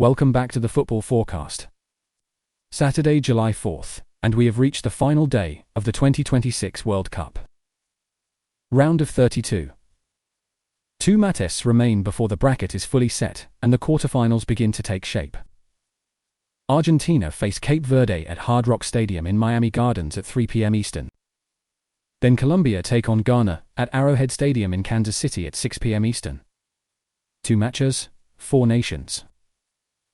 Welcome back to the Football Forecast. Saturday, July 4th, and we have reached the final day of the 2026 World Cup. Round of 32. Two matches remain before the bracket is fully set and the quarterfinals begin to take shape. Argentina face Cape Verde at Hard Rock Stadium in Miami Gardens at 3 p.m. Eastern. Then Colombia take on Ghana at Arrowhead Stadium in Kansas City at 6 p.m. Eastern. Two matches, four nations.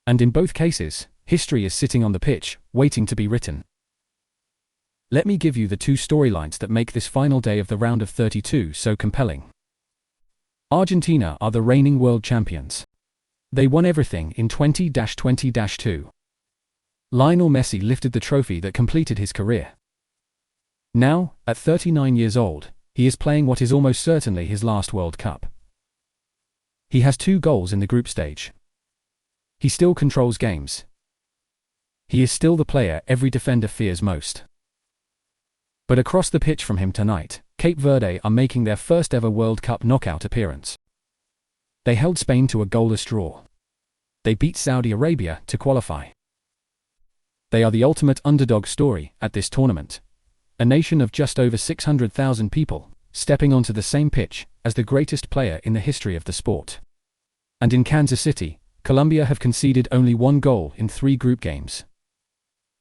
And in both cases, history is sitting on the pitch, waiting to be written. Let me give you the two storylines that make this final day of the round of 32 so compelling. Argentina are the reigning world champions. They won everything in 20-20-2. Lionel Messi lifted the trophy that completed his career. Now, at 39 years old, he is playing what is almost certainly his last World Cup. He has 2 goals in the group stage. He still controls games. He is still the player every defender fears most. But across the pitch from him tonight, Cape Verde are making their first ever World Cup knockout appearance. They held Spain to a goalless draw. They beat Saudi Arabia to qualify. They are the ultimate underdog story at this tournament. A nation of just over 600,000 people, stepping onto the same pitch as the greatest player in the history of the sport. And in Kansas City, Colombia have conceded only 1 goal in 3 group games.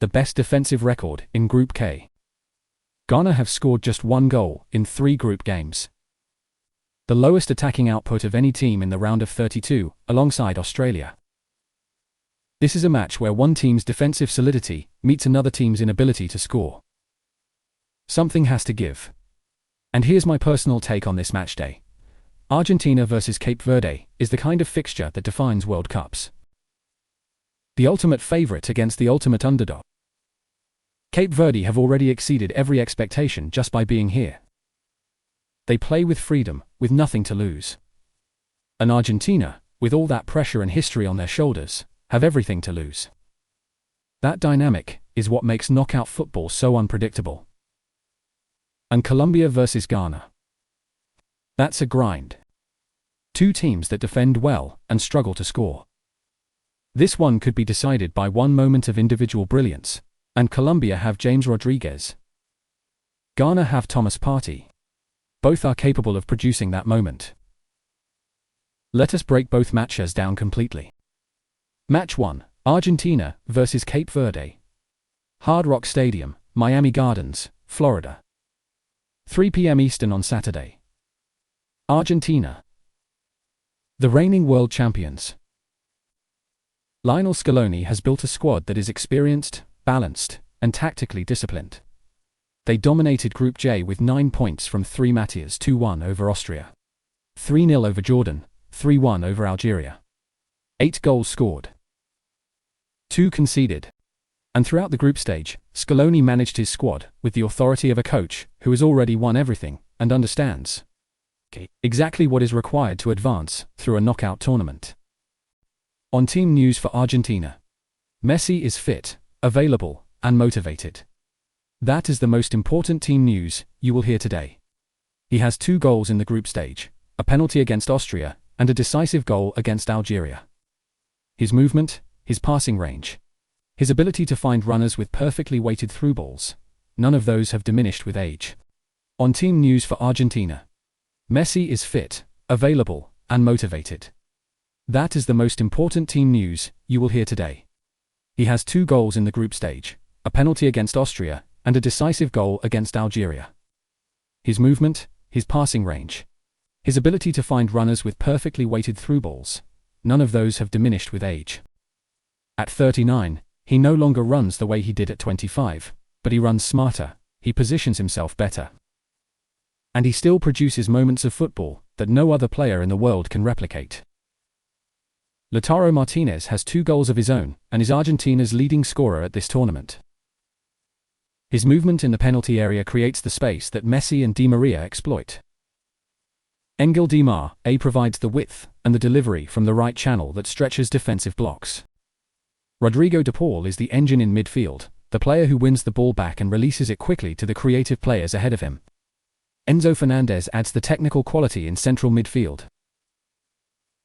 The best defensive record in Group K. Ghana have scored just 1 goal in 3 group games. The lowest attacking output of any team in the round of 32, alongside Australia. This is a match where one team's defensive solidity meets another team's inability to score. Something has to give. And here's my personal take on this match day. Argentina versus Cape Verde is the kind of fixture that defines World Cups. The ultimate favourite against the ultimate underdog. Cape Verde have already exceeded every expectation just by being here. They play with freedom, with nothing to lose. And Argentina, with all that pressure and history on their shoulders, have everything to lose. That dynamic is what makes knockout football so unpredictable. And Colombia versus Ghana. That's a grind. 2 teams that defend well and struggle to score. This one could be decided by one moment of individual brilliance, and Colombia have James Rodriguez. Ghana have Thomas Partey. Both are capable of producing that moment. Let us break both matches down completely. Match 1, Argentina versus Cape Verde. Hard Rock Stadium, Miami Gardens, Florida. 3 p.m. Eastern on Saturday. Argentina. The reigning world champions. Lionel Scaloni has built a squad that is experienced, balanced, and tactically disciplined. They dominated Group J with 9 points from 3 matches: 2-1 over Austria, 3-0 over Jordan, 3-1 over Algeria. 8 goals scored, 2 conceded. And throughout the group stage, Scaloni managed his squad with the authority of a coach who has already won everything and understands exactly what is required to advance through a knockout tournament. On team news for Argentina. Messi is fit, available, and motivated. That is the most important team news you will hear today. He has 2 goals in the group stage, a penalty against Austria, and a decisive goal against Algeria. His movement, his passing range, his ability to find runners with perfectly weighted through balls, none of those have diminished with age. On team news for Argentina. Messi is fit, available, and motivated. That is the most important team news you will hear today. He has 2 goals in the group stage, a penalty against Austria, and a decisive goal against Algeria. His movement, his passing range, his ability to find runners with perfectly weighted through balls, none of those have diminished with age. At 39, he no longer runs the way he did at 25, but he runs smarter, he positions himself better. And he still produces moments of football that no other player in the world can replicate. Lautaro Martínez has 2 goals of his own and is Argentina's leading scorer at this tournament. His movement in the penalty area creates the space that Messi and Di María exploit. Ángel Di María provides the width and the delivery from the right channel that stretches defensive blocks. Rodrigo de Paul is the engine in midfield, the player who wins the ball back and releases it quickly to the creative players ahead of him. Enzo Fernandez adds the technical quality in central midfield.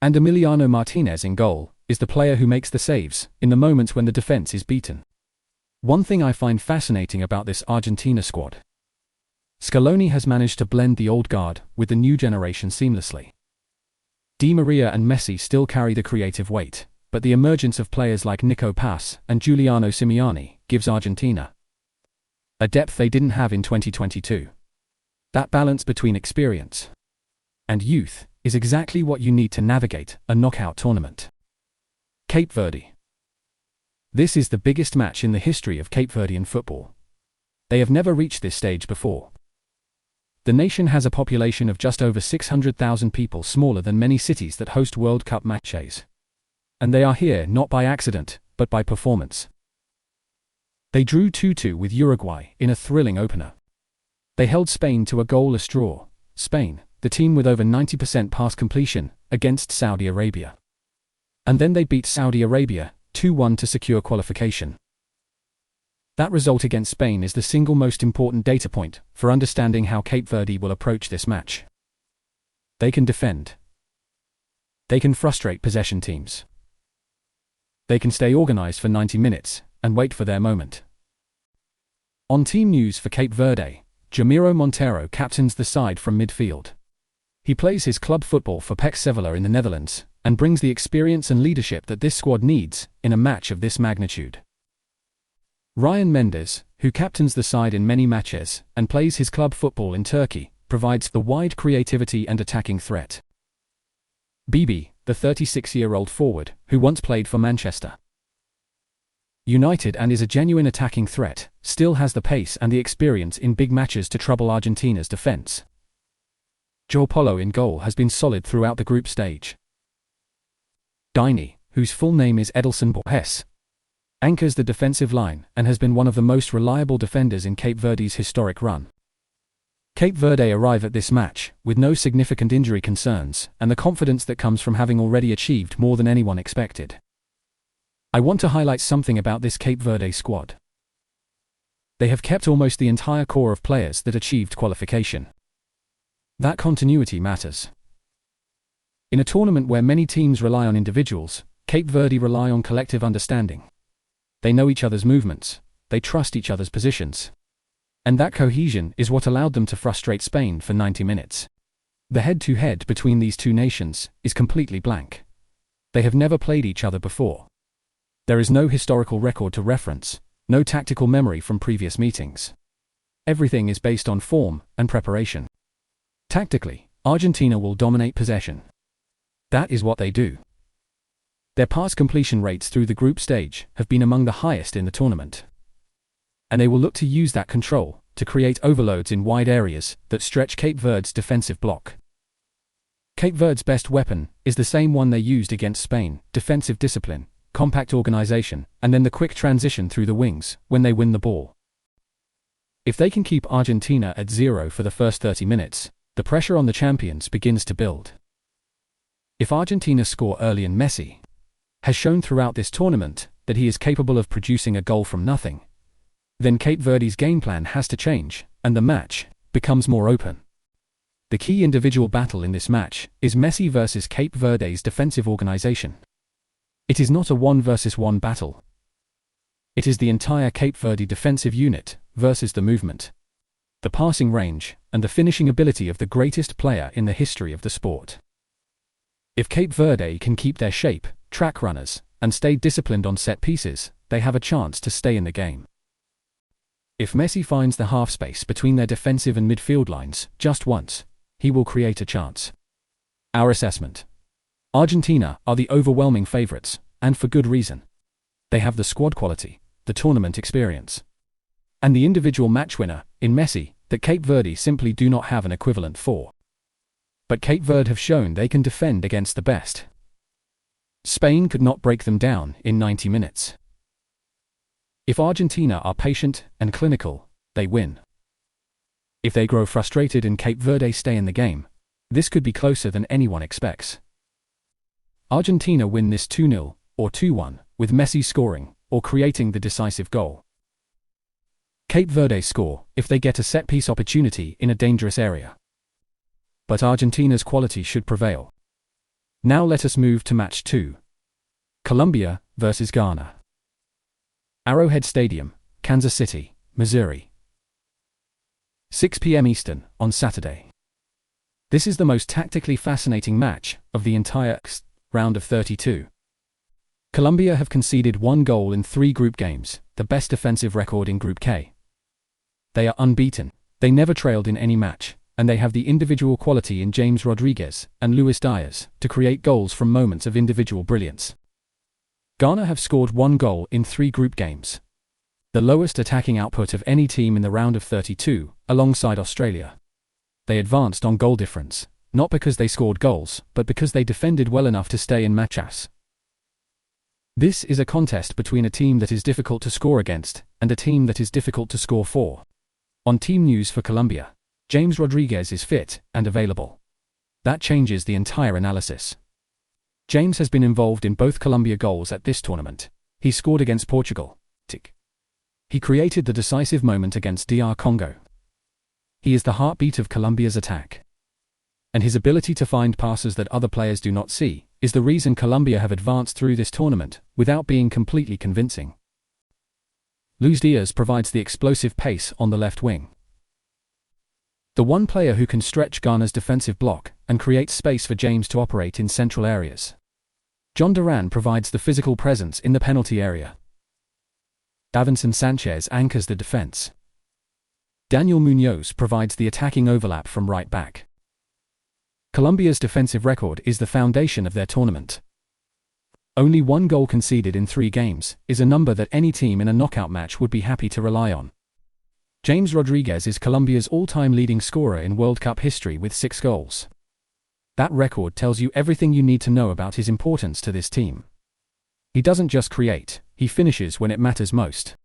And Emiliano Martínez in goal, is the player who makes the saves in the moments when the defense is beaten. One thing I find fascinating about this Argentina squad: Scaloni has managed to blend the old guard with the new generation seamlessly. Di Maria and Messi still carry the creative weight, but the emergence of players like Nico Paz and Giuliano Simeone gives Argentina a depth they didn't have in 2022. That balance between experience and youth is exactly what you need to navigate a knockout tournament. Cape Verde. This is the biggest match in the history of Cape Verdean football. They have never reached this stage before. The nation has a population of just over 600,000 people, smaller than many cities that host World Cup matches. And they are here not by accident, but by performance. They drew 2-2 with Uruguay in a thrilling opener. They held Spain to a goalless draw. Spain, the team with over 90% pass completion, against Saudi Arabia. And then they beat Saudi Arabia 2-1 to secure qualification. That result against Spain is the single most important data point for understanding how Cape Verde will approach this match. They can defend. They can frustrate possession teams. They can stay organized for 90 minutes and wait for their moment. On team news for Cape Verde, Jamiro Monteiro captains the side from midfield. He plays his club football for PEC Sevilla in the Netherlands and brings the experience and leadership that this squad needs in a match of this magnitude. Ryan Mendes, who captains the side in many matches and plays his club football in Turkey, provides the wide creativity and attacking threat. Bebé, the 36-year-old forward, who once played for Manchester United and is a genuine attacking threat, still has the pace and the experience in big matches to trouble Argentina's defense. João Paulo in goal has been solid throughout the group stage. Dini, whose full name is Edelson Borges, anchors the defensive line and has been one of the most reliable defenders in Cape Verde's historic run. Cape Verde arrive at this match with no significant injury concerns and the confidence that comes from having already achieved more than anyone expected. I want to highlight something about this Cape Verde squad. They have kept almost the entire core of players that achieved qualification. That continuity matters. In a tournament where many teams rely on individuals, Cape Verde rely on collective understanding. They know each other's movements, they trust each other's positions. And that cohesion is what allowed them to frustrate Spain for 90 minutes. The head-to-head between these two nations is completely blank. They have never played each other before. There is no historical record to reference, no tactical memory from previous meetings. Everything is based on form and preparation. Tactically, Argentina will dominate possession. That is what they do. Their pass completion rates through the group stage have been among the highest in the tournament. And they will look to use that control to create overloads in wide areas that stretch Cape Verde's defensive block. Cape Verde's best weapon is the same one they used against Spain: defensive discipline, compact organization, and then the quick transition through the wings when they win the ball. If they can keep Argentina at 0 for the first 30 minutes, the pressure on the champions begins to build. If Argentina score early and Messi has shown throughout this tournament that he is capable of producing a goal from nothing, then Cape Verde's game plan has to change, and the match becomes more open. The key individual battle in this match is Messi versus Cape Verde's defensive organization. It is not a 1-versus-1 battle. It is the entire Cape Verde defensive unit versus the movement, the passing range, and the finishing ability of the greatest player in the history of the sport. If Cape Verde can keep their shape, track runners, and stay disciplined on set pieces, they have a chance to stay in the game. If Messi finds the half space between their defensive and midfield lines just once, he will create a chance. Our assessment: Argentina are the overwhelming favorites, and for good reason. They have the squad quality, the tournament experience, and the individual match winner in Messi that Cape Verde simply do not have an equivalent for. But Cape Verde have shown they can defend against the best. Spain could not break them down in 90 minutes. If Argentina are patient and clinical, they win. If they grow frustrated and Cape Verde stay in the game, this could be closer than anyone expects. Argentina win this 2-0 or 2-1, with Messi scoring or creating the decisive goal. Cape Verde score if they get a set-piece opportunity in a dangerous area. But Argentina's quality should prevail. Now let us move to match 2. Colombia vs Ghana. Arrowhead Stadium, Kansas City, Missouri. 6 p.m. Eastern on Saturday. This is the most tactically fascinating match of the entire round of 32. Colombia have conceded 1 goal in 3 group games, the best defensive record in Group K. They are unbeaten, they never trailed in any match, and they have the individual quality in James Rodriguez and Luis Diaz to create goals from moments of individual brilliance. Ghana have scored 1 goal in 3 group games. The lowest attacking output of any team in the round of 32, alongside Australia. They advanced on goal difference, not because they scored goals, but because they defended well enough to stay in matches. This is a contest between a team that is difficult to score against, and a team that is difficult to score for. On team news for Colombia, James Rodriguez is fit and available. That changes the entire analysis. James has been involved in both Colombia goals at this tournament. He scored against Portugal. He created the decisive moment against DR Congo. He is the heartbeat of Colombia's attack. And his ability to find passes that other players do not see is the reason Colombia have advanced through this tournament without being completely convincing. Luis Diaz provides the explosive pace on the left wing. The one player who can stretch Ghana's defensive block and create space for James to operate in central areas. John Duran provides the physical presence in the penalty area. Davinson Sanchez anchors the defense. Daniel Munoz provides the attacking overlap from right back. Colombia's defensive record is the foundation of their tournament. Only 1 goal conceded in 3 games is a number that any team in a knockout match would be happy to rely on. James Rodriguez is Colombia's all-time leading scorer in World Cup history with 6 goals. That record tells you everything you need to know about his importance to this team. He doesn't just create, he finishes when it matters most.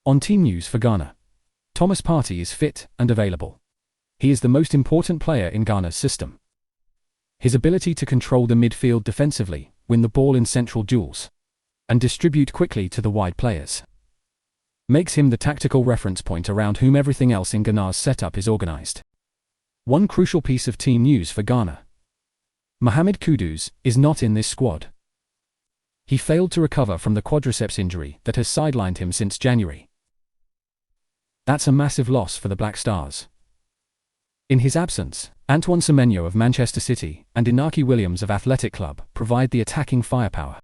On team news for Ghana, Thomas Partey is fit and available. He is the most important player in Ghana's system. His ability to control the midfield defensively, win the ball in central duels, and distribute quickly to the wide players, makes him the tactical reference point around whom everything else in Ghana's setup is organized. One crucial piece of team news for Ghana. Mohamed Kudus is not in this squad. He failed to recover from the quadriceps injury that has sidelined him since January. That's a massive loss for the Black Stars. In his absence, Antoine Semenyo of Manchester City and Inaki Williams of Athletic Club provide the attacking firepower.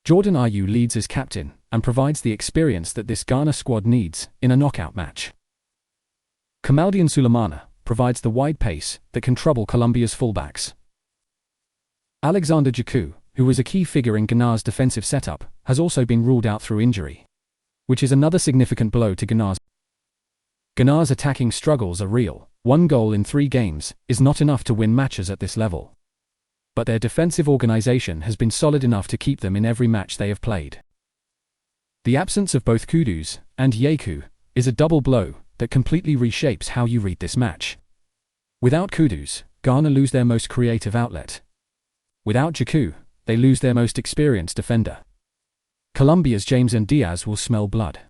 Jordan Ayew leads as captain and provides the experience that this Ghana squad needs in a knockout match. Kamaldeen Sulemana provides the wide pace that can trouble Colombia's fullbacks. Alexander Djiku, who was a key figure in Ghana's defensive setup, has also been ruled out through injury, which is another significant blow to Ghana's attacking struggles are real. 1 goal in 3 games is not enough to win matches at this level. But their defensive organization has been solid enough to keep them in every match they have played. The absence of both Kudus and Yeku is a double blow that completely reshapes how you read this match. Without Kudus, Ghana lose their most creative outlet. Without Djiku, they lose their most experienced defender. Colombia's James and Diaz will smell blood.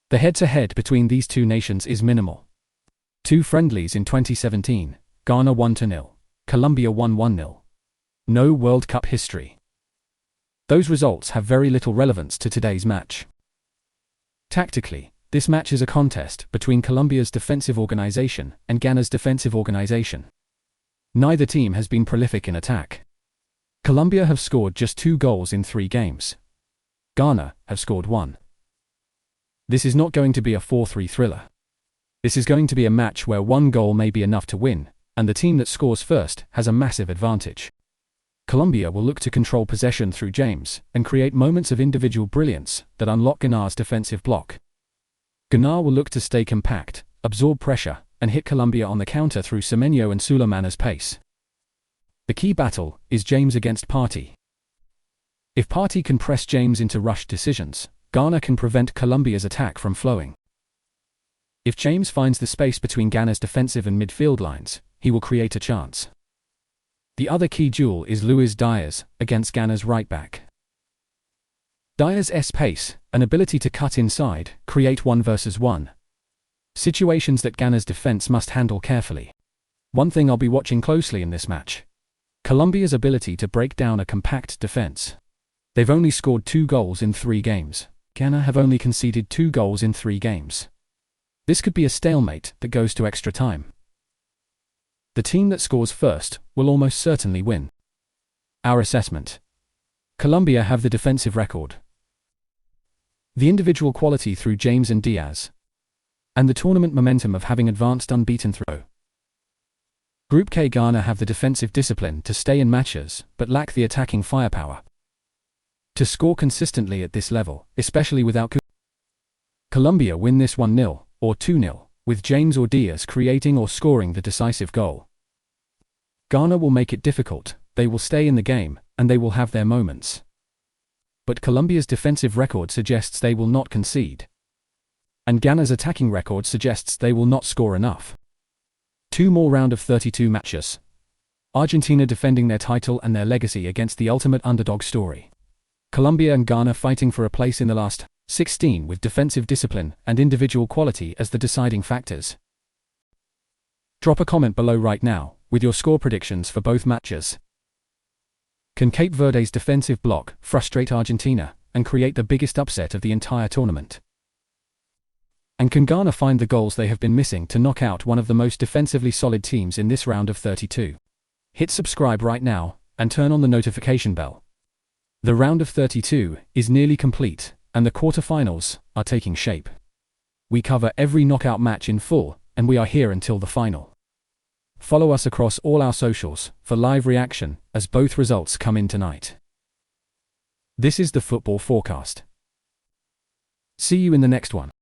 The head-to-head between these two nations is minimal. 2 friendlies in 2017, Ghana 1-0, Colombia won 1-0. No World Cup history. Those results have very little relevance to today's match. Tactically, this match is a contest between Colombia's defensive organization and Ghana's defensive organization. Neither team has been prolific in attack. Colombia have scored just 2 goals in 3 games. Ghana have scored 1. This is not going to be a 4-3 thriller. This is going to be a match where 1 goal may be enough to win, and the team that scores first has a massive advantage. Colombia will look to control possession through James and create moments of individual brilliance that unlock Ghana's defensive block. Ghana will look to stay compact, absorb pressure, and hit Colombia on the counter through Semenyo and Sulemana's pace. The key battle is James against Partey. If Partey can press James into rushed decisions, Ghana can prevent Colombia's attack from flowing. If James finds the space between Ghana's defensive and midfield lines, he will create a chance. The other key duel is Luis Diaz against Ghana's right back. Diaz's pace, an ability to cut inside, create 1 versus 1. Situations that Ghana's defense must handle carefully. One thing I'll be watching closely in this match: Colombia's ability to break down a compact defense. They've only scored 2 goals in 3 games. Ghana have only conceded 2 goals in 3 games. This could be a stalemate that goes to extra time. The team that scores first will almost certainly win. Our assessment. Colombia have the defensive record, the individual quality through James and Diaz, and the tournament momentum of having advanced unbeaten through. Group K. Ghana have the defensive discipline to stay in matches but lack the attacking firepower to score consistently at this level, especially without Colombia win this 1-0 or 2-0, with James or Diaz creating or scoring the decisive goal. Ghana will make it difficult, they will stay in the game, and they will have their moments. But Colombia's defensive record suggests they will not concede. And Ghana's attacking record suggests they will not score enough. 2 more round of 32 matches. Argentina defending their title and their legacy against the ultimate underdog story. Colombia and Ghana fighting for a place in the last 16 with defensive discipline and individual quality as the deciding factors. Drop a comment below right now with your score predictions for both matches. Can Cape Verde's defensive block frustrate Argentina and create the biggest upset of the entire tournament? And can Ghana find the goals they have been missing to knock out one of the most defensively solid teams in this round of 32? Hit subscribe right now and turn on the notification bell. The round of 32 is nearly complete, and the quarterfinals are taking shape. We cover every knockout match in full, and we are here until the final. Follow us across all our socials for live reaction as both results come in tonight. This is the Football Forecast. See you in the next one.